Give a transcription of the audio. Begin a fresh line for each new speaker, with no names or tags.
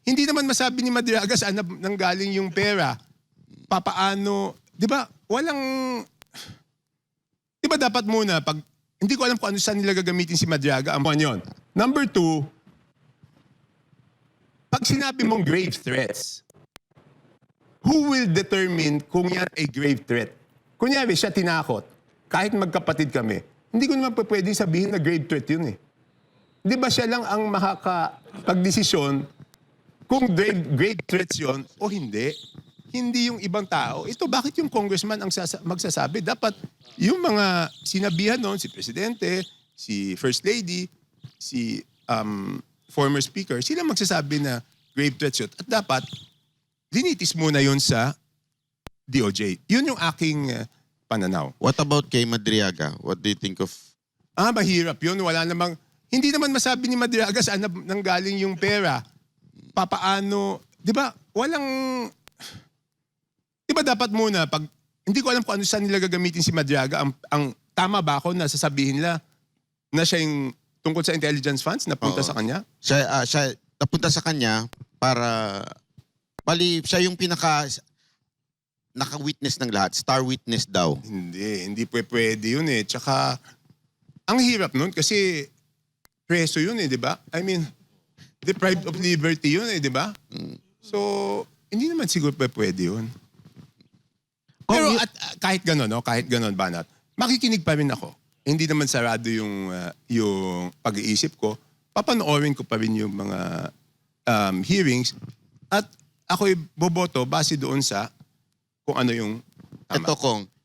hindi naman masabi ni Madriaga saan nanggaling yung pera. Papaano, di ba, di ba dapat muna, pag, hindi ko alam kung ano saan nila gagamitin si Madriaga, ang yun. Number 2, pag sinabi mong grave threats, who will determine kung yan ay grave threat? Kunyari, siya tinakot. Kahit magkapatid kami. Hindi ko naman pwedeng sabihin na grave threat yun eh. Di ba siya lang ang makakapagdesisyon kung grave threats yun o hindi? Hindi yung ibang tao. Ito, bakit yung congressman ang magsasabi? Dapat yung mga sinabihan noon, si Presidente, si First Lady, si former Speaker, sila magsasabi na grave threats yun. At dapat, linitis muna yun sa DOJ. Yun yung aking pananaw.
What about kay Madriaga? What do you think of...
Mahirap yun. Wala namang... Hindi naman masabi ni Madriaga saan nanggaling yung pera. Papaano... Di ba? Di ba dapat muna, pag... Hindi ko alam kung ano saan nila gagamitin si Madriaga. Ang tama ba ako na sasabihin nila na siya yung tungkol sa intelligence funds na punta sa kanya?
Siya napunta sa kanya para... siya yung naka-witness ng lahat. Star witness daw.
Hindi pwede yun eh. Tsaka, ang hirap nun kasi preso yun eh, di ba? I mean, deprived of liberty yun eh, di ba? So, hindi naman siguro pwede yun. Pero at kahit gano'n, no? Kahit gano'n, Banat, makikinig pa rin ako. Hindi naman sarado yung pag-iisip ko. Papanoorin ko pa rin yung mga hearings at ako'y boboto base doon sa kung ano yung tama.
Ito kong,